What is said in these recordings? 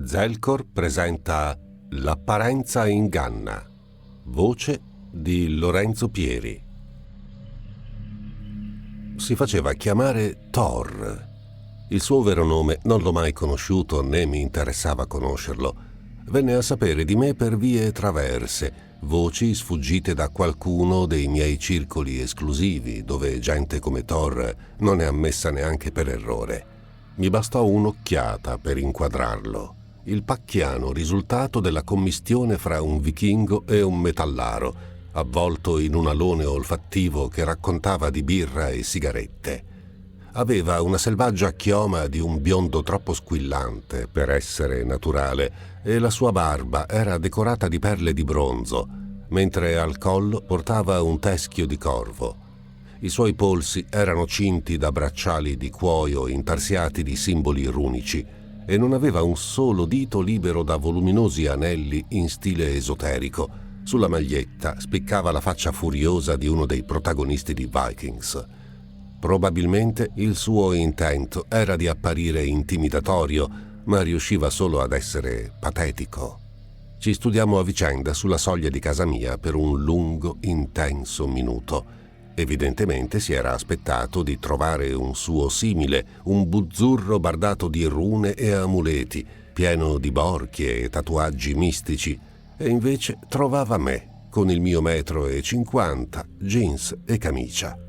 Zelcor presenta L'apparenza inganna. Voce di Lorenzo Pieri. Si faceva chiamare Thor. Il suo vero nome non l'ho mai conosciuto né mi interessava conoscerlo. Venne a sapere di me per vie traverse, voci sfuggite da qualcuno dei miei circoli esclusivi, dove gente come Thor non è ammessa neanche per errore. Mi bastò un'occhiata per inquadrarlo. Il pacchiano risultato della commistione fra un vichingo e un metallaro, avvolto in un alone olfattivo che raccontava di birra e sigarette. Aveva una selvaggia chioma di un biondo troppo squillante per essere naturale e la sua barba era decorata di perle di bronzo, mentre al collo portava un teschio di corvo. I suoi polsi erano cinti da bracciali di cuoio intarsiati di simboli runici e non aveva un solo dito libero da voluminosi anelli in stile esoterico. Sulla maglietta spiccava la faccia furiosa di uno dei protagonisti di Vikings. Probabilmente il suo intento era di apparire intimidatorio, ma riusciva solo ad essere patetico. Ci studiammo a vicenda sulla soglia di casa mia per un lungo, intenso minuto. Evidentemente si era aspettato di trovare un suo simile, un buzzurro bardato di rune e amuleti, pieno di borchie e tatuaggi mistici, e invece trovava me, con il mio 1,50 m, jeans e camicia.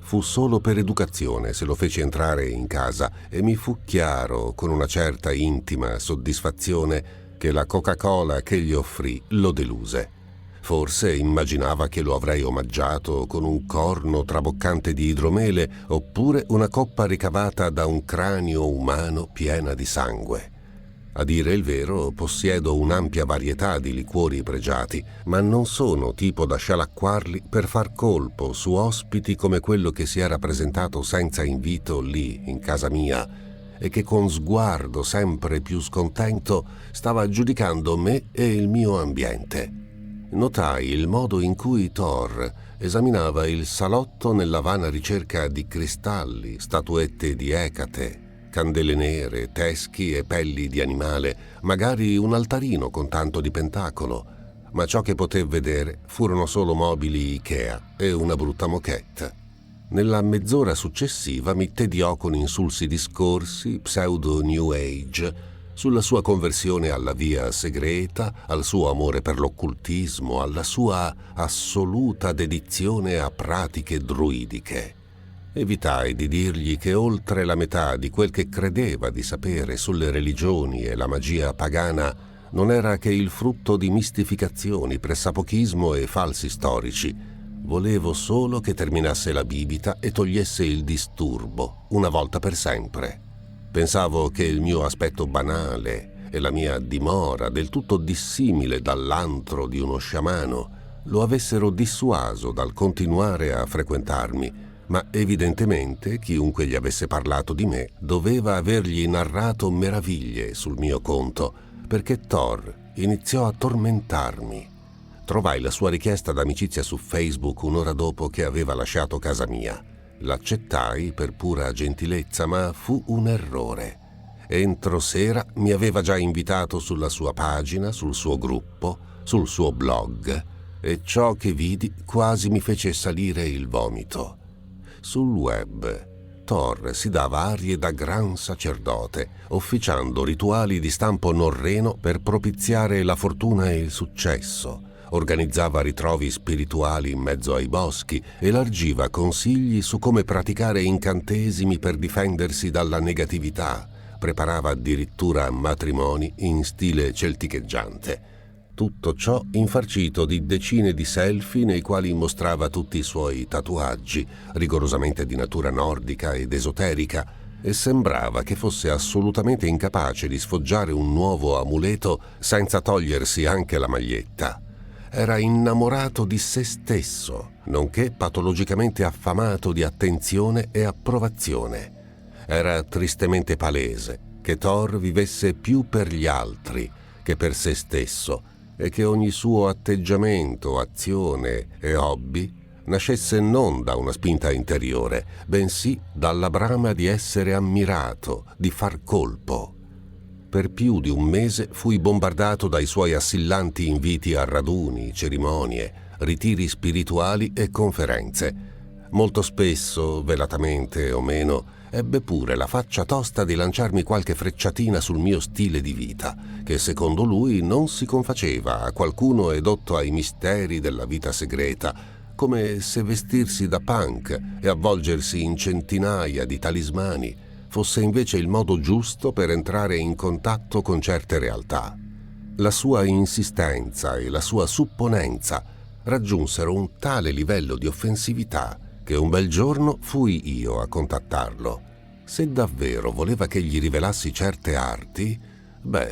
Fu solo per educazione se lo feci entrare in casa e mi fu chiaro, con una certa intima soddisfazione, che la Coca-Cola che gli offrì lo deluse. Forse immaginava che lo avrei omaggiato con un corno traboccante di idromele oppure una coppa ricavata da un cranio umano piena di sangue. A dire il vero, possiedo un'ampia varietà di liquori pregiati, ma non sono tipo da scialacquarli per far colpo su ospiti come quello che si era presentato senza invito lì, in casa mia, e che con sguardo sempre più scontento stava giudicando me e il mio ambiente. Notai il modo in cui Thor esaminava il salotto nella vana ricerca di cristalli, statuette di Ecate, candele nere, teschi e pelli di animale, magari un altarino con tanto di pentacolo, ma ciò che poté vedere furono solo mobili Ikea e una brutta moquette. Nella mezz'ora successiva mi tediò con insulsi discorsi pseudo New Age sulla sua conversione alla via segreta, al suo amore per l'occultismo, alla sua assoluta dedizione a pratiche druidiche. Evitai di dirgli che oltre la metà di quel che credeva di sapere sulle religioni e la magia pagana non era che il frutto di mistificazioni, pressapochismo e falsi storici. Volevo solo che terminasse la bibita e togliesse il disturbo, una volta per sempre. Pensavo che il mio aspetto banale e la mia dimora, del tutto dissimile dall'antro di uno sciamano, lo avessero dissuaso dal continuare a frequentarmi, ma evidentemente chiunque gli avesse parlato di me doveva avergli narrato meraviglie sul mio conto, perché Thor iniziò a tormentarmi. Trovai la sua richiesta d'amicizia su Facebook un'ora dopo che aveva lasciato casa mia. L'accettai per pura gentilezza, ma fu un errore. Entro sera mi aveva già invitato sulla sua pagina, sul suo gruppo, sul suo blog, e ciò che vidi quasi mi fece salire il vomito. Sul web, Thor si dava arie da gran sacerdote, officiando rituali di stampo norreno per propiziare la fortuna e il successo. Organizzava ritrovi spirituali in mezzo ai boschi, elargiva consigli su come praticare incantesimi per difendersi dalla negatività, preparava addirittura matrimoni in stile celticheggiante. Tutto ciò infarcito di decine di selfie nei quali mostrava tutti i suoi tatuaggi, rigorosamente di natura nordica ed esoterica, e sembrava che fosse assolutamente incapace di sfoggiare un nuovo amuleto senza togliersi anche la maglietta. Era innamorato di se stesso, nonché patologicamente affamato di attenzione e approvazione. Era tristemente palese che Thor vivesse più per gli altri che per se stesso e che ogni suo atteggiamento, azione e hobby nascesse non da una spinta interiore, bensì dalla brama di essere ammirato, di far colpo. Per più di un mese fui bombardato dai suoi assillanti inviti a raduni, cerimonie, ritiri spirituali e conferenze. Molto spesso, velatamente o meno, ebbe pure la faccia tosta di lanciarmi qualche frecciatina sul mio stile di vita, che secondo lui non si confaceva a qualcuno edotto ai misteri della vita segreta, come se vestirsi da punk e avvolgersi in centinaia di talismani fosse invece il modo giusto per entrare in contatto con certe realtà. La sua insistenza e la sua supponenza raggiunsero un tale livello di offensività che un bel giorno fui io a contattarlo. Se davvero voleva che gli rivelassi certe arti,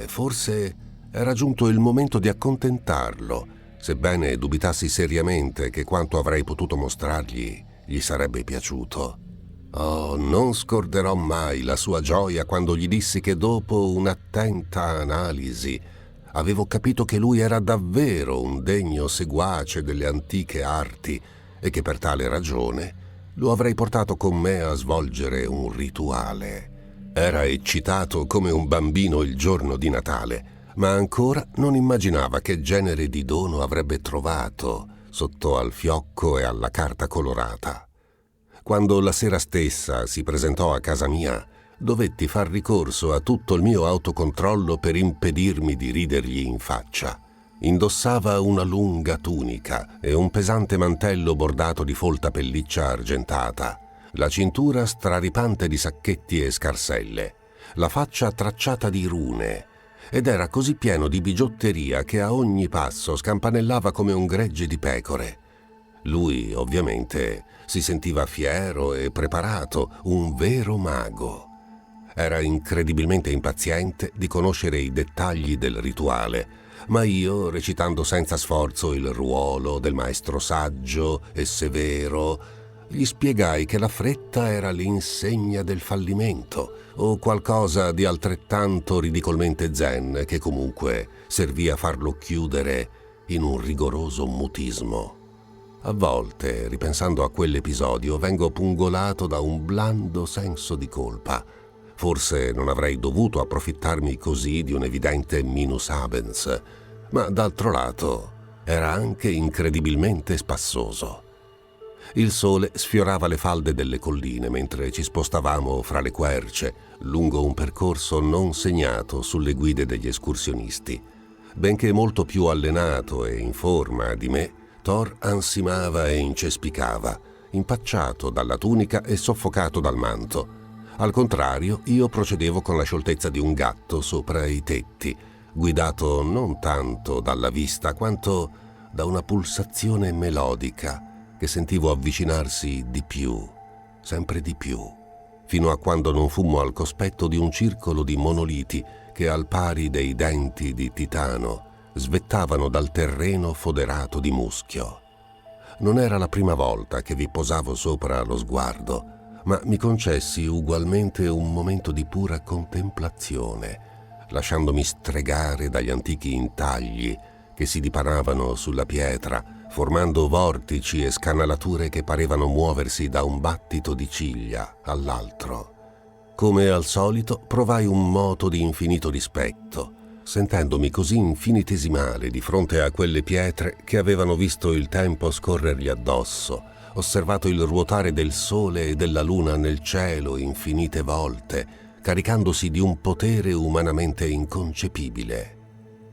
forse era giunto il momento di accontentarlo, sebbene dubitassi seriamente che quanto avrei potuto mostrargli gli sarebbe piaciuto. Oh, non scorderò mai la sua gioia quando gli dissi che dopo un'attenta analisi avevo capito che lui era davvero un degno seguace delle antiche arti e che per tale ragione lo avrei portato con me a svolgere un rituale. Era eccitato come un bambino il giorno di Natale, ma ancora non immaginava che genere di dono avrebbe trovato sotto al fiocco e alla carta colorata. Quando la sera stessa si presentò a casa mia, dovetti far ricorso a tutto il mio autocontrollo per impedirmi di ridergli in faccia. Indossava una lunga tunica e un pesante mantello bordato di folta pelliccia argentata, la cintura straripante di sacchetti e scarselle, la faccia tracciata di rune, ed era così pieno di bigiotteria che a ogni passo scampanellava come un gregge di pecore. Lui, ovviamente, si sentiva fiero e preparato, un vero mago. Era incredibilmente impaziente di conoscere i dettagli del rituale, ma io, recitando senza sforzo il ruolo del maestro saggio e severo, gli spiegai che la fretta era l'insegna del fallimento, o qualcosa di altrettanto ridicolmente zen che comunque servì a farlo chiudere in un rigoroso mutismo. A volte, ripensando a quell'episodio, vengo pungolato da un blando senso di colpa. Forse non avrei dovuto approfittarmi così di un evidente minus habens, ma d'altro lato era anche incredibilmente spassoso. Il sole sfiorava le falde delle colline mentre ci spostavamo fra le querce, lungo un percorso non segnato sulle guide degli escursionisti. Benché molto più allenato e in forma di me, Thor ansimava e incespicava, impacciato dalla tunica e soffocato dal manto. Al contrario, io procedevo con la scioltezza di un gatto sopra i tetti, guidato non tanto dalla vista quanto da una pulsazione melodica che sentivo avvicinarsi di più, sempre di più, fino a quando non fummo al cospetto di un circolo di monoliti che, al pari dei denti di titano, svettavano dal terreno foderato di muschio. Non era la prima volta che vi posavo sopra lo sguardo, ma mi concessi ugualmente un momento di pura contemplazione, lasciandomi stregare dagli antichi intagli che si dipanavano sulla pietra, formando vortici e scanalature che parevano muoversi da un battito di ciglia all'altro. Come al solito provai un moto di infinito rispetto, sentendomi così infinitesimale di fronte a quelle pietre che avevano visto il tempo scorrergli addosso, osservato il ruotare del sole e della luna nel cielo infinite volte, caricandosi di un potere umanamente inconcepibile.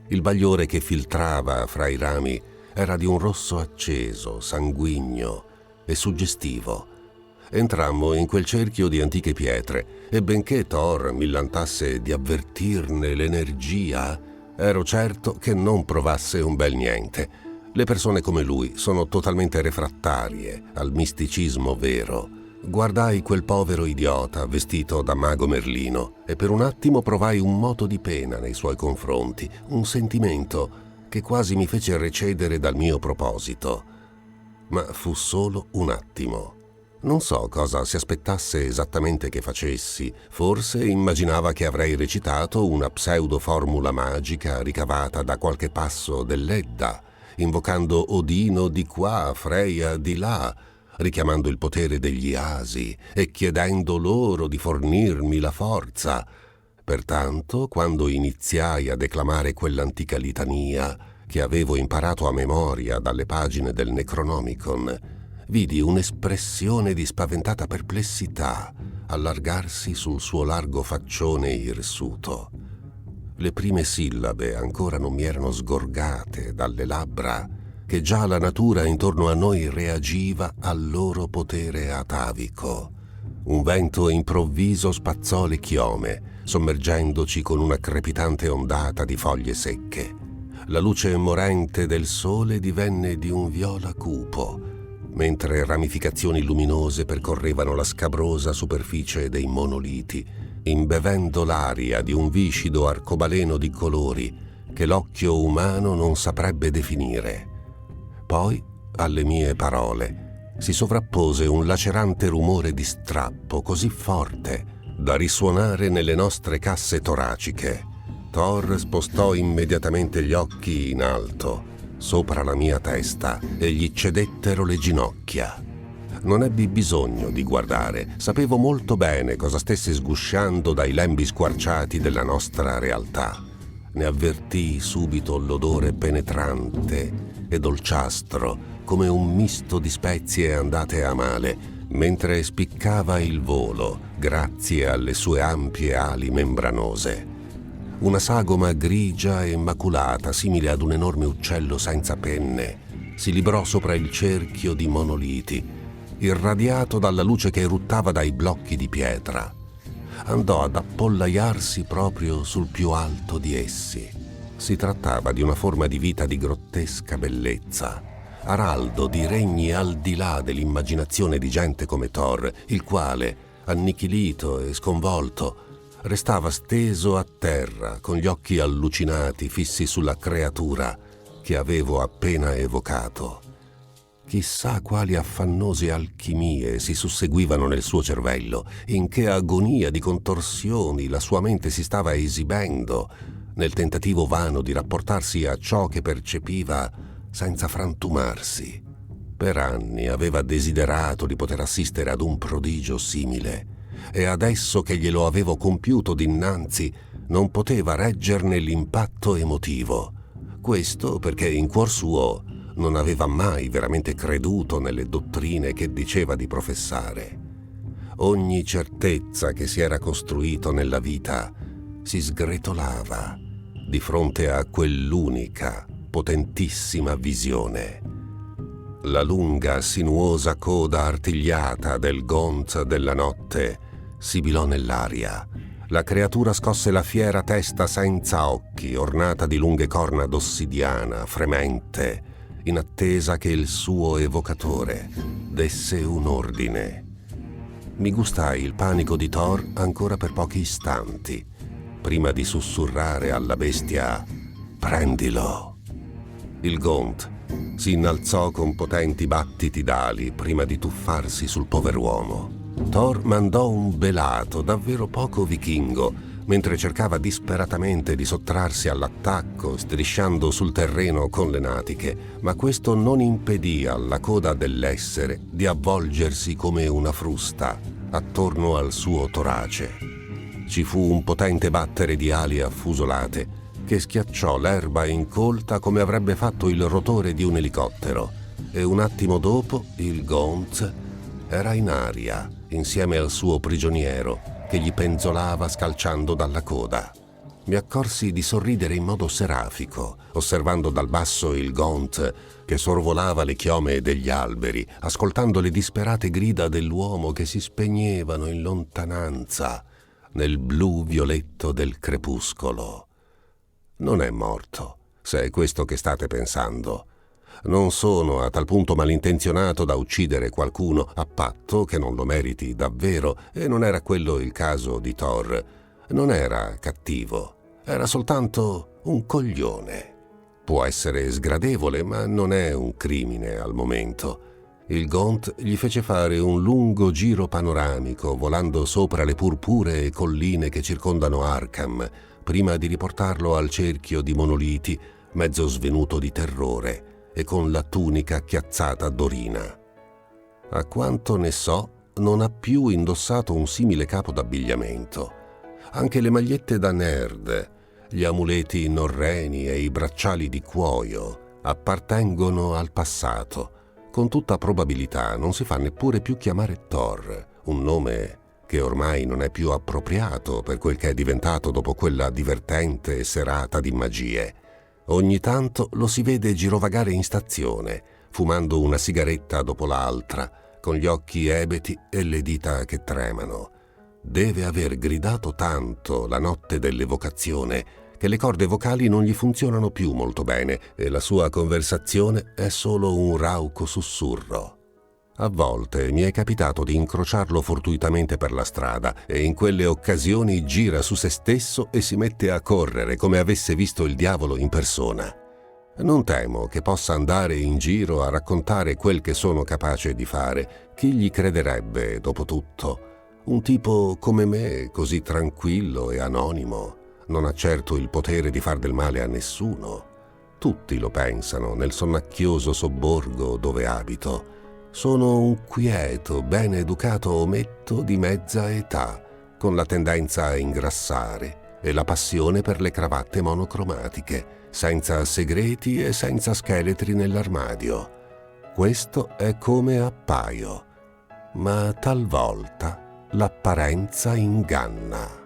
Il bagliore che filtrava fra i rami era di un rosso acceso, sanguigno e suggestivo. Entrammo in quel cerchio di antiche pietre e benché Thor millantasse di avvertirne l'energia, ero certo che non provasse un bel niente. Le persone come lui sono totalmente refrattarie al misticismo vero. Guardai quel povero idiota vestito da mago Merlino e per un attimo provai un moto di pena nei suoi confronti, un sentimento che quasi mi fece recedere dal mio proposito. Ma fu solo un attimo. Non so cosa si aspettasse esattamente che facessi, forse immaginava che avrei recitato una pseudo-formula magica ricavata da qualche passo dell'Edda, invocando Odino di qua, Freya di là, richiamando il potere degli asi e chiedendo loro di fornirmi la forza. Pertanto, quando iniziai a declamare quell'antica litania che avevo imparato a memoria dalle pagine del Necronomicon, vidi un'espressione di spaventata perplessità allargarsi sul suo largo faccione irsuto. Le prime sillabe ancora non mi erano sgorgate dalle labbra, che già la natura intorno a noi reagiva al loro potere atavico. Un vento improvviso spazzò le chiome, sommergendoci con una crepitante ondata di foglie secche. La luce morente del sole divenne di un viola cupo, mentre ramificazioni luminose percorrevano la scabrosa superficie dei monoliti, imbevendo l'aria di un viscido arcobaleno di colori che l'occhio umano non saprebbe definire. Poi, alle mie parole, si sovrappose un lacerante rumore di strappo così forte da risuonare nelle nostre casse toraciche. Thor spostò immediatamente gli occhi in alto, sopra la mia testa, e gli cedettero le ginocchia. Non ebbi bisogno di guardare, sapevo molto bene cosa stesse sgusciando dai lembi squarciati della nostra realtà. Ne avvertii subito l'odore penetrante e dolciastro, come un misto di spezie andate a male, mentre spiccava il volo grazie alle sue ampie ali membranose. Una sagoma grigia e maculata, simile ad un enorme uccello senza penne, si librò sopra il cerchio di monoliti, irradiato dalla luce che eruttava dai blocchi di pietra. Andò ad appollaiarsi proprio sul più alto di essi. Si trattava di una forma di vita di grottesca bellezza, araldo di regni al di là dell'immaginazione di gente come Thor, il quale, annichilito e sconvolto, restava steso a terra, con gli occhi allucinati fissi sulla creatura che avevo appena evocato. Chissà quali affannose alchimie si susseguivano nel suo cervello, in che agonia di contorsioni la sua mente si stava esibendo, nel tentativo vano di rapportarsi a ciò che percepiva senza frantumarsi. Per anni aveva desiderato di poter assistere ad un prodigio simile, e adesso che glielo avevo compiuto dinanzi non poteva reggerne l'impatto emotivo. Questo perché in cuor suo non aveva mai veramente creduto nelle dottrine che diceva di professare. Ogni certezza che si era costruito nella vita si sgretolava di fronte a quell'unica, potentissima visione. La lunga, sinuosa coda artigliata del Gaunt della notte sibilò nell'aria. La creatura scosse la fiera testa senza occhi, ornata di lunghe corna d'ossidiana, fremente, in attesa che il suo evocatore desse un ordine. Mi gustai il panico di Thor ancora per pochi istanti, prima di sussurrare alla bestia «Prendilo!». Il Gaunt si innalzò con potenti battiti d'ali prima di tuffarsi sul pover'uomo. Thor mandò un belato davvero poco vichingo, mentre cercava disperatamente di sottrarsi all'attacco, strisciando sul terreno con le natiche, ma questo non impedì alla coda dell'essere di avvolgersi come una frusta attorno al suo torace. Ci fu un potente battere di ali affusolate che schiacciò l'erba incolta come avrebbe fatto il rotore di un elicottero, e un attimo dopo il Gaunt era in aria insieme al suo prigioniero che gli penzolava scalciando dalla coda. Mi accorsi di sorridere in modo serafico, osservando dal basso il Gaunt che sorvolava le chiome degli alberi, ascoltando le disperate grida dell'uomo che si spegnevano in lontananza nel blu violetto del crepuscolo. Non è morto, se è questo che state pensando. Non sono a tal punto malintenzionato da uccidere qualcuno, a patto che non lo meriti davvero, e non era quello il caso di Thor. Non era cattivo, era soltanto un coglione. Può essere sgradevole, ma non è un crimine al momento. Il Gaunt gli fece fare un lungo giro panoramico, volando sopra le purpuree colline che circondano Arkham, prima di riportarlo al cerchio di monoliti, mezzo svenuto di terrore e con la tunica chiazzata d'orina. A quanto ne so, non ha più indossato un simile capo d'abbigliamento. Anche le magliette da nerd, gli amuleti norreni e i bracciali di cuoio appartengono al passato. Con tutta probabilità non si fa neppure più chiamare Thor, un nome che ormai non è più appropriato per quel che è diventato dopo quella divertente serata di magie. Ogni tanto lo si vede girovagare in stazione, fumando una sigaretta dopo l'altra, con gli occhi ebeti e le dita che tremano. Deve aver gridato tanto la notte dell'evocazione che le corde vocali non gli funzionano più molto bene e la sua conversazione è solo un rauco sussurro. A volte mi è capitato di incrociarlo fortuitamente per la strada e in quelle occasioni gira su se stesso e si mette a correre come avesse visto il diavolo in persona. Non temo che possa andare in giro a raccontare quel che sono capace di fare. Chi gli crederebbe, dopo tutto? Un tipo come me, così tranquillo e anonimo, non ha certo il potere di far del male a nessuno. Tutti lo pensano nel sonnacchioso sobborgo dove abito. Sono un quieto, ben educato ometto di mezza età, con la tendenza a ingrassare e la passione per le cravatte monocromatiche, senza segreti e senza scheletri nell'armadio. Questo è come appaio, ma talvolta l'apparenza inganna.